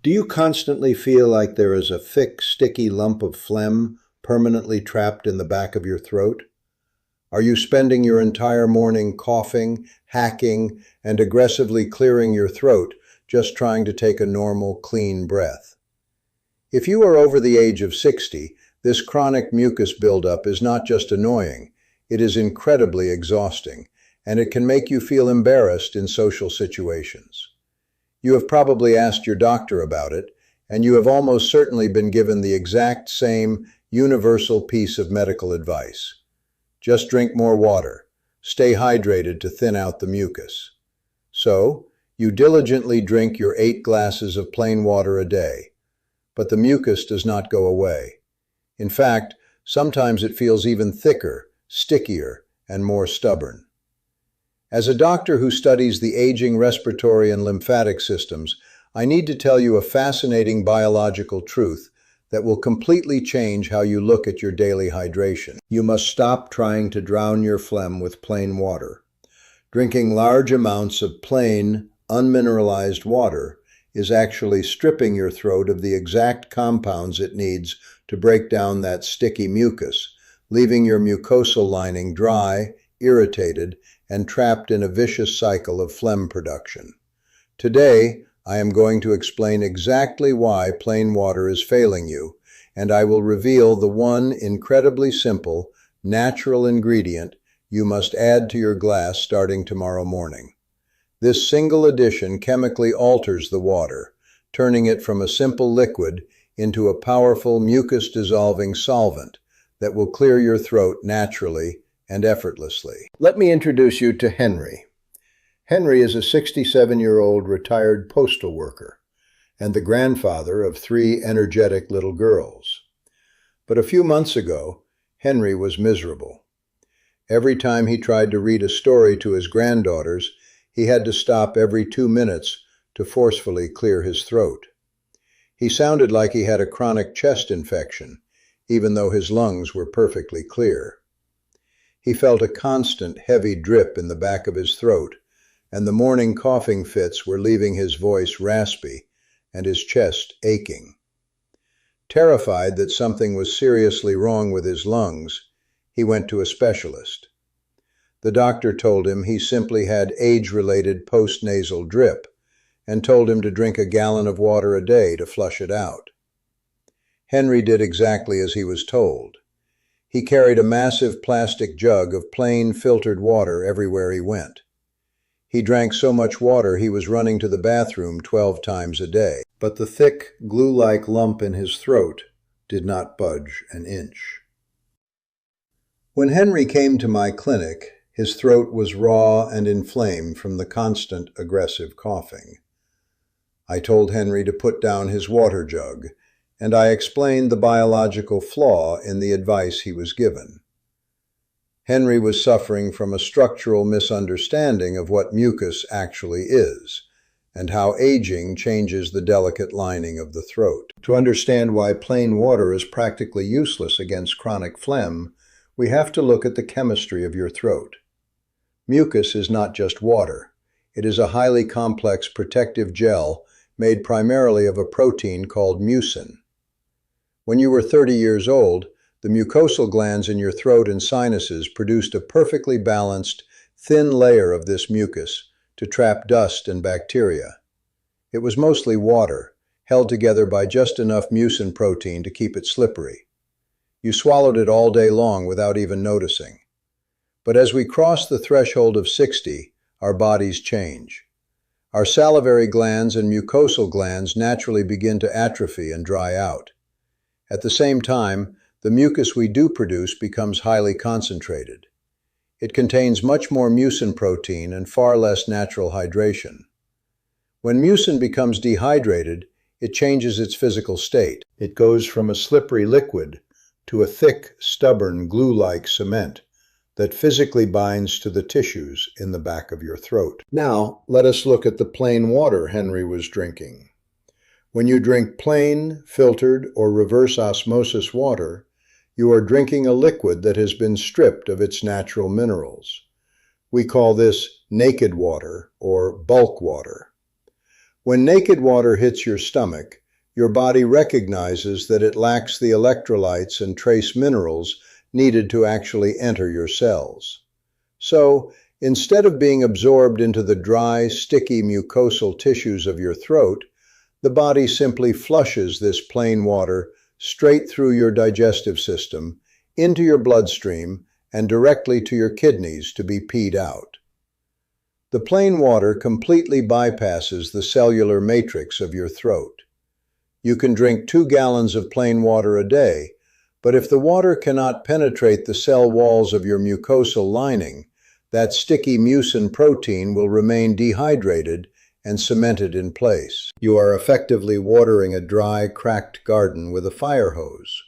Do you constantly feel like there is a thick, sticky lump of phlegm permanently trapped in the back of your throat? Are you spending your entire morning coughing, hacking, and aggressively clearing your throat just trying to take a normal, clean breath? If you are over the age of 60, this chronic mucus buildup is not just annoying, it is incredibly exhausting, and it can make you feel embarrassed in social situations. You have probably asked your doctor about it, and you have almost certainly been given the exact same universal piece of medical advice. Just drink more water. Stay hydrated to thin out the mucus. So, you diligently drink your 8 glasses of plain water a day. But the mucus does not go away. In fact, sometimes it feels even thicker, stickier, and more stubborn. As a doctor who studies the aging respiratory and lymphatic systems, I need to tell you a fascinating biological truth that will completely change how you look at your daily hydration. You must stop trying to drown your phlegm with plain water. Drinking large amounts of plain, unmineralized water is actually stripping your throat of the exact compounds it needs to break down that sticky mucus, leaving your mucosal lining dry, irritated, and trapped in a vicious cycle of phlegm production. Today, I am going to explain exactly why plain water is failing you, and I will reveal the one incredibly simple, natural ingredient you must add to your glass starting tomorrow morning. This single addition chemically alters the water, turning it from a simple liquid into a powerful mucus-dissolving solvent that will clear your throat naturally and effortlessly. Let me introduce you to Henry. Henry is a 67-year-old retired postal worker and the grandfather of 3 energetic little girls. But a few months ago, Henry was miserable. Every time he tried to read a story to his granddaughters, he had to stop every 2 minutes to forcefully clear his throat. He sounded like he had a chronic chest infection, even though his lungs were perfectly clear. He felt a constant, heavy drip in the back of his throat, and the morning coughing fits were leaving his voice raspy and his chest aching. Terrified that something was seriously wrong with his lungs, he went to a specialist. The doctor told him he simply had age-related postnasal drip and told him to drink a gallon of water a day to flush it out. Henry did exactly as he was told. He carried a massive plastic jug of plain filtered water everywhere he went. He drank so much water he was running to the bathroom 12 times a day. But the thick, glue-like lump in his throat did not budge an inch. When Henry came to my clinic, his throat was raw and inflamed from the constant aggressive coughing. I told Henry to put down his water jug, and I explained the biological flaw in the advice he was given. Henry was suffering from a structural misunderstanding of what mucus actually is, and how aging changes the delicate lining of the throat. To understand why plain water is practically useless against chronic phlegm, we have to look at the chemistry of your throat. Mucus is not just water. It is a highly complex protective gel made primarily of a protein called mucin. When you were 30 years old, the mucosal glands in your throat and sinuses produced a perfectly balanced, thin layer of this mucus to trap dust and bacteria. It was mostly water, held together by just enough mucin protein to keep it slippery. You swallowed it all day long without even noticing. But as we cross the threshold of 60, our bodies change. Our salivary glands and mucosal glands naturally begin to atrophy and dry out. At the same time, the mucus we do produce becomes highly concentrated. It contains much more mucin protein and far less natural hydration. When mucin becomes dehydrated, it changes its physical state. It goes from a slippery liquid to a thick, stubborn, glue-like cement that physically binds to the tissues in the back of your throat. Now, let us look at the plain water Henry was drinking. When you drink plain, filtered, or reverse osmosis water, you are drinking a liquid that has been stripped of its natural minerals. We call this naked water or bulk water. When naked water hits your stomach, your body recognizes that it lacks the electrolytes and trace minerals needed to actually enter your cells. So, instead of being absorbed into the dry, sticky mucosal tissues of your throat, the body simply flushes this plain water straight through your digestive system, into your bloodstream, and directly to your kidneys to be peed out. The plain water completely bypasses the cellular matrix of your throat. You can drink 2 gallons of plain water a day, but if the water cannot penetrate the cell walls of your mucosal lining, that sticky mucin protein will remain dehydrated and cemented in place. You are effectively watering a dry, cracked garden with a fire hose.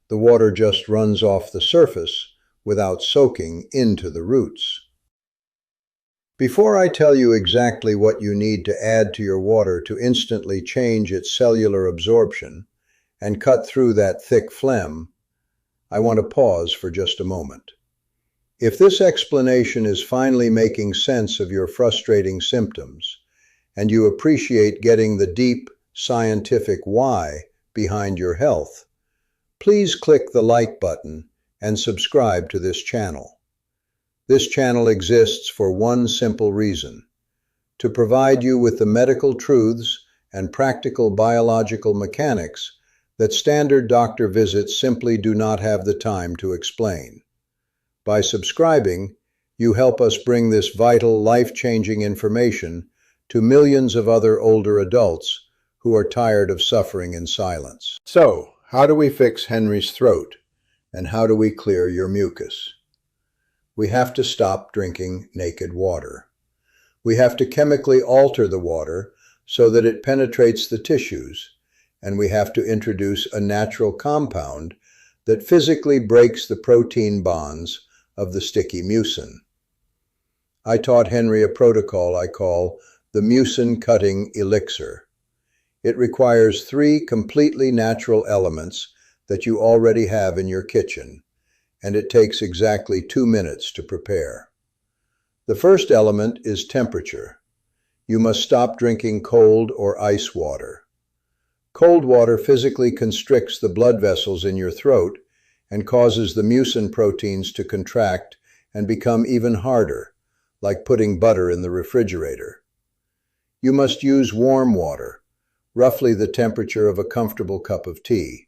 The water just runs off the surface without soaking into the roots. Before I tell you exactly what you need to add to your water to instantly change its cellular absorption and cut through that thick phlegm, I want to pause for just a moment. If this explanation is finally making sense of your frustrating symptoms, and you appreciate getting the deep, scientific why behind your health, please click the like button and subscribe to this channel. This channel exists for one simple reason: to provide you with the medical truths and practical biological mechanics that standard doctor visits simply do not have the time to explain. By subscribing, you help us bring this vital, life-changing information to millions of other older adults who are tired of suffering in silence. So, how do we fix Henry's throat? And how do we clear your mucus? We have to stop drinking naked water. We have to chemically alter the water so that it penetrates the tissues, and we have to introduce a natural compound that physically breaks the protein bonds of the sticky mucin. I taught Henry a protocol I call the mucin-cutting elixir. It requires 3 completely natural elements that you already have in your kitchen, and it takes exactly 2 minutes to prepare. The first element is temperature. You must stop drinking cold or ice water. Cold water physically constricts the blood vessels in your throat and causes the mucin proteins to contract and become even harder, like putting butter in the refrigerator. You must use warm water, roughly the temperature of a comfortable cup of tea.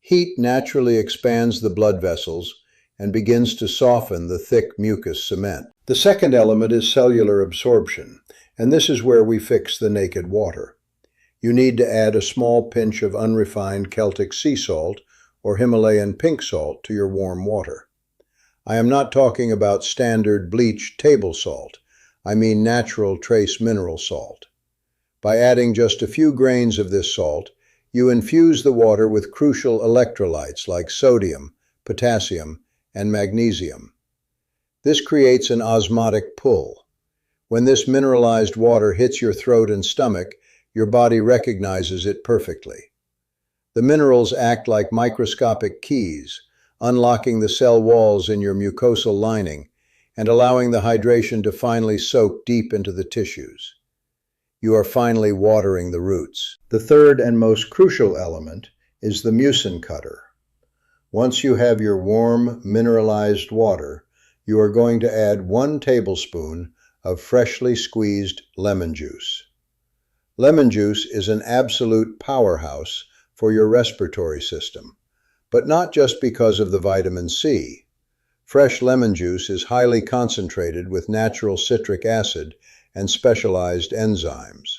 Heat naturally expands the blood vessels and begins to soften the thick mucus cement. The second element is cellular absorption, and this is where we fix the naked water. You need to add a small pinch of unrefined Celtic sea salt or Himalayan pink salt to your warm water. I am not talking about standard bleached table salt. I mean natural trace mineral salt. By adding just a few grains of this salt, you infuse the water with crucial electrolytes like sodium, potassium, and magnesium. This creates an osmotic pull. When this mineralized water hits your throat and stomach, your body recognizes it perfectly. The minerals act like microscopic keys, unlocking the cell walls in your mucosal lining and allowing the hydration to finally soak deep into the tissues. You are finally watering the roots. The third and most crucial element is the mucin cutter. Once you have your warm, mineralized water, you are going to add 1 tablespoon of freshly squeezed lemon juice. Lemon juice is an absolute powerhouse for your respiratory system, but not just because of the vitamin C. Fresh lemon juice is highly concentrated with natural citric acid and specialized enzymes.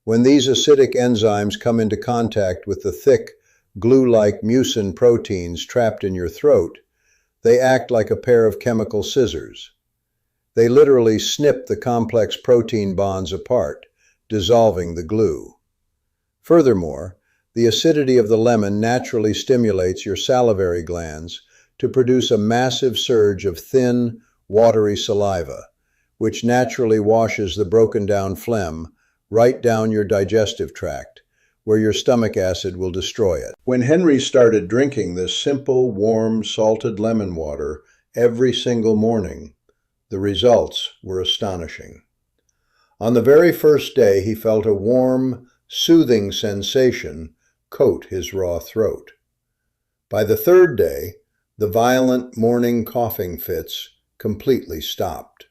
When these acidic enzymes come into contact with the thick, glue-like mucin proteins trapped in your throat, they act like a pair of chemical scissors. They literally snip the complex protein bonds apart, dissolving the glue. Furthermore, the acidity of the lemon naturally stimulates your salivary glands to produce a massive surge of thin, watery saliva, which naturally washes the broken-down phlegm right down your digestive tract, where your stomach acid will destroy it. When Henry started drinking this simple, warm, salted lemon water every single morning, the results were astonishing. On the very first day, he felt a warm, soothing sensation coat his raw throat. By the third day, the violent morning coughing fits completely stopped.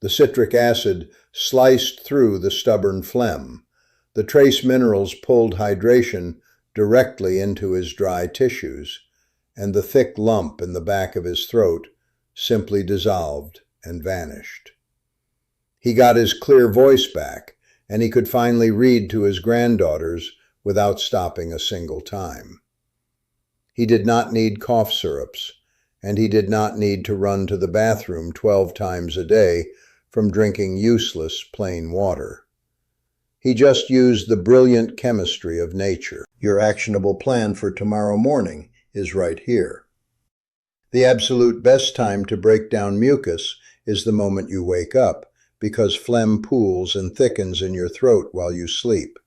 The citric acid sliced through the stubborn phlegm. The trace minerals pulled hydration directly into his dry tissues, and the thick lump in the back of his throat simply dissolved and vanished. He got his clear voice back, and he could finally read to his granddaughters without stopping a single time. He did not need cough syrups, and he did not need to run to the bathroom 12 times a day from drinking useless plain water. He just used the brilliant chemistry of nature. Your actionable plan for tomorrow morning is right here. The absolute best time to break down mucus is the moment you wake up, because phlegm pools and thickens in your throat while you sleep.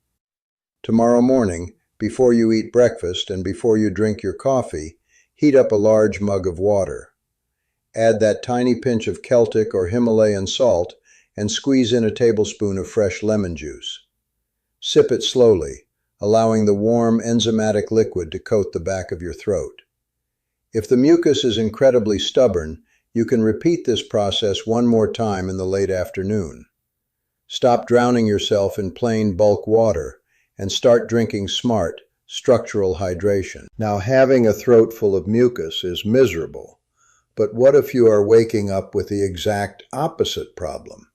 Tomorrow morning, before you eat breakfast and before you drink your coffee, heat up a large mug of water. Add that tiny pinch of Celtic or Himalayan salt and squeeze in a tablespoon of fresh lemon juice. Sip it slowly, allowing the warm enzymatic liquid to coat the back of your throat. If the mucus is incredibly stubborn, you can repeat this process one more time in the late afternoon. Stop drowning yourself in plain bulk water and start drinking smart, structural hydration. Now, having a throat full of mucus is miserable, but what if you are waking up with the exact opposite problem?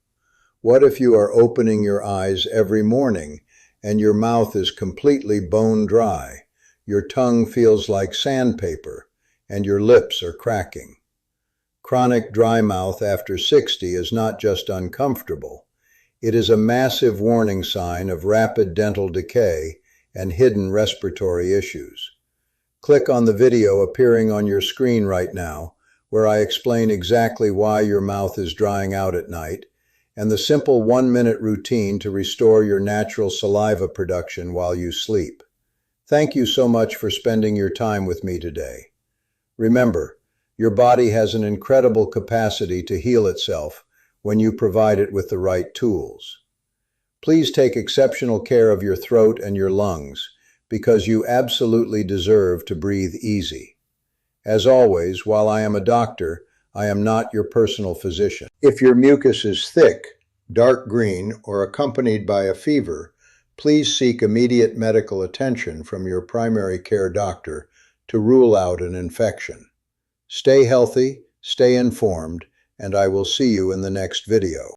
What if you are opening your eyes every morning and your mouth is completely bone dry, your tongue feels like sandpaper, and your lips are cracking? Chronic dry mouth after 60 is not just uncomfortable. It is a massive warning sign of rapid dental decay and hidden respiratory issues. Click on the video appearing on your screen right now, where I explain exactly why your mouth is drying out at night, and the simple 1-minute routine to restore your natural saliva production while you sleep. Thank you so much for spending your time with me today. Remember, your body has an incredible capacity to heal itself when you provide it with the right tools. Please take exceptional care of your throat and your lungs, because you absolutely deserve to breathe easy. As always, while I am a doctor, I am not your personal physician. If your mucus is thick, dark green, or accompanied by a fever, please seek immediate medical attention from your primary care doctor to rule out an infection. Stay healthy, stay informed, and I will see you in the next video.